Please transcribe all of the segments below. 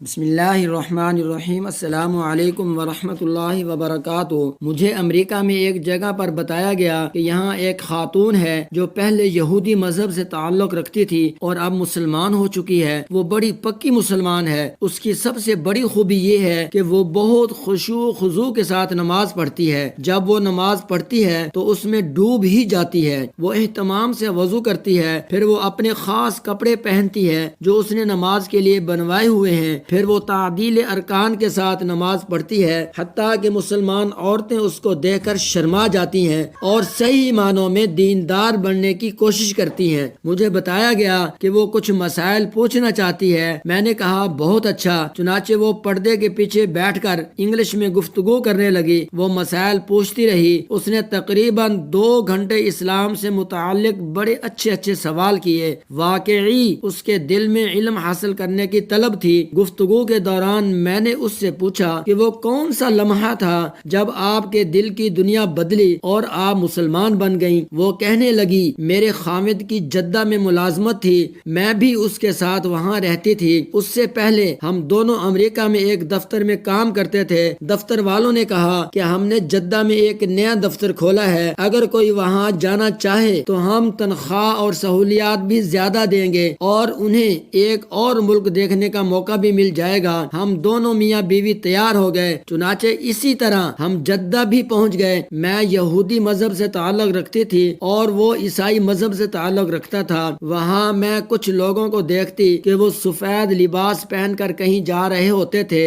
بسم اللہ الرحمن الرحیم۔ السلام علیکم ورحمۃ اللہ وبرکاتہ۔ مجھے امریکہ میں ایک جگہ پر بتایا گیا کہ یہاں ایک خاتون ہے جو پہلے یہودی مذہب سے تعلق رکھتی تھی اور اب مسلمان ہو چکی ہے۔ وہ بڑی پکی مسلمان ہے۔ اس کی سب سے بڑی خوبی یہ ہے کہ وہ بہت خشوع و خضوع کے ساتھ نماز پڑھتی ہے۔ جب وہ نماز پڑھتی ہے تو اس میں ڈوب ہی جاتی ہے۔ وہ اہتمام سے وضو کرتی ہے، پھر وہ اپنے خاص کپڑے پہنتی ہے جو اس نے نماز کے لیے بنوائے ہوئے ہیں، پھر وہ تعدیل ارکان کے ساتھ نماز پڑھتی ہے، حتیٰ کہ مسلمان عورتیں اس کو دیکھ کر شرما جاتی ہیں اور صحیح معنوں میں دیندار بننے کی کوشش کرتی ہیں۔ مجھے بتایا گیا کہ وہ کچھ مسائل پوچھنا چاہتی ہے۔ میں نے کہا بہت اچھا۔ چنانچہ وہ پردے کے پیچھے بیٹھ کر انگلش میں گفتگو کرنے لگی۔ وہ مسائل پوچھتی رہی۔ اس نے تقریباً 2 گھنٹے اسلام سے متعلق بڑے اچھے سوال کیے۔ واقعی اس کے دل میں علم حاصل کرنے کی طلب تھی۔ گفتگو کے دوران میں نے اس سے پوچھا کہ وہ کون سا لمحہ تھا جب آپ کے دل کی دنیا بدلی اور آپ مسلمان بن گئیں۔ وہ کہنے لگی میرے خامد کی جدہ میں ملازمت تھی، میں بھی اس کے ساتھ وہاں رہتی تھی۔ اس سے پہلے ہم دونوں امریکہ میں ایک دفتر میں کام کرتے تھے۔ دفتر والوں نے کہا کہ ہم نے جدہ میں ایک نیا دفتر کھولا ہے، اگر کوئی وہاں جانا چاہے تو ہم تنخواہ اور سہولیات بھی زیادہ دیں گے اور انہیں ایک اور ملک دیکھنے کا موقع بھی مل جائے گا۔ ہم دونوں میاں بیوی تیار ہو گئے۔ چنانچہ اسی طرح ہم جدہ بھی پہنچ گئے۔ میں یہودی مذہب سے تعلق رکھتی تھی اور وہ عیسائی مذہب سے تعلق رکھتا تھا۔ وہاں میں کچھ لوگوں کو دیکھتی کہ وہ سفید لباس پہن کر کہیں جا رہے ہوتے تھے،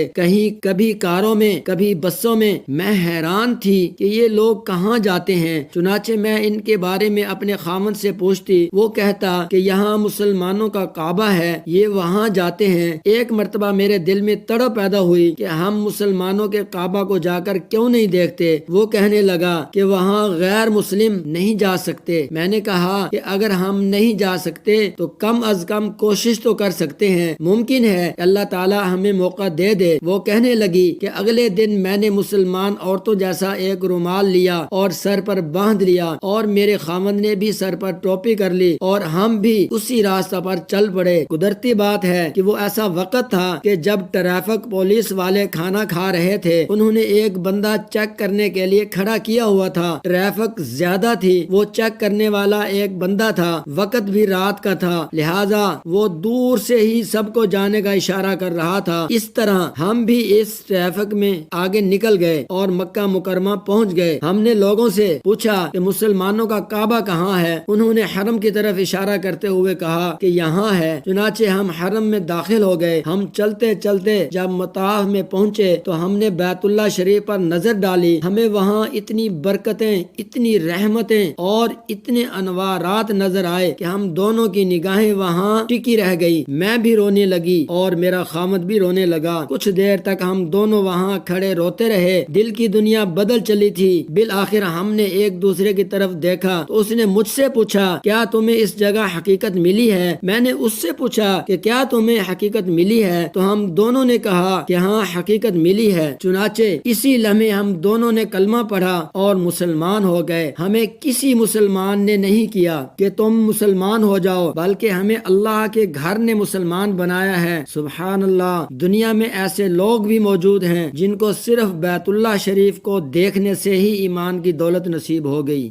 کبھی کاروں میں، کبھی بسوں میں۔ میں حیران تھی کہ یہ لوگ کہاں جاتے ہیں۔ چنانچہ میں ان کے بارے میں اپنے خامد سے پوچھتی۔ وہ کہتا کہ یہاں مسلمانوں کا کعبہ ہے، یہ وہاں جاتے ہیں۔ ایک مرتبہ میرے دل میں تڑپ پیدا ہوئی کہ ہم مسلمانوں کے کعبہ کو جا کر کیوں نہیں دیکھتے۔ وہ کہنے لگا کہ وہاں غیر مسلم نہیں جا سکتے۔ میں نے کہا کہ اگر ہم نہیں جا سکتے تو کم از کم کوشش تو کر سکتے ہیں، ممکن ہے اللہ تعالی ہمیں موقع دے دے۔ وہ کہنے لگی کہ اگلے دن میں نے مسلمان عورتوں جیسا ایک رومال لیا اور سر پر باندھ لیا، اور میرے خامد نے بھی سر پر ٹوپی کر لی اور ہم بھی اسی راستہ پر چل پڑے۔ قدرتی بات ہے کہ وہ ایسا وقت تھا کہ جب ٹریفک پولیس والے کھانا کھا رہے تھے۔ انہوں نے ایک بندہ چیک کرنے کے لیے کھڑا کیا ہوا تھا۔ ٹریفک زیادہ تھی، وہ چیک کرنے والا ایک بندہ تھا، وقت بھی رات کا تھا، لہٰذا وہ دور سے ہی سب کو جانے کا اشارہ کر رہا تھا۔ اس طرح ہم بھی اس ٹریفک میں آگے نکل گئے اور مکہ مکرمہ پہنچ گئے۔ ہم نے لوگوں سے پوچھا کہ مسلمانوں کا کعبہ کہاں ہے؟ انہوں نے حرم کی طرف اشارہ کرتے ہوئے کہا کہ یہاں ہے۔ چنانچہ ہم حرم میں داخل ہو گئے۔ ہم چلتے چلتے جب مطاف میں پہنچے تو ہم نے بیت اللہ شریف پر نظر ڈالی۔ ہمیں وہاں اتنی برکتیں، اتنی رحمتیں اور اتنے انوارات نظر آئے کہ ہم دونوں کی نگاہیں وہاں ٹکی رہ گئی۔ میں بھی رونے لگی اور میرا خامد بھی رونے لگا۔ کچھ دیر تک ہم دونوں وہاں کھڑے روتے رہے۔ دل کی دنیا بدل چلی تھی۔ بالآخر ہم نے ایک دوسرے کی طرف دیکھا تو اس نے مجھ سے پوچھا کیا تمہیں اس جگہ حقیقت ملی ہے؟ میں نے اس سے پوچھا کہ کیا تمہیں حقیقت ملی ہے؟ تو ہم دونوں نے کہا کہ ہاں حقیقت ملی ہے۔ چنانچہ اسی لمحے ہم دونوں نے کلمہ پڑھا اور مسلمان ہو گئے۔ ہمیں کسی مسلمان نے نہیں کیا کہ تم مسلمان ہو جاؤ، بلکہ ہمیں اللہ کے گھر نے مسلمان بنایا ہے۔ سبحان اللہ۔ دنیا میں ایسے لوگ بھی موجود ہیں جن کو صرف بیت اللہ شریف کو دیکھنے سے ہی ایمان کی دولت نصیب ہو گئی۔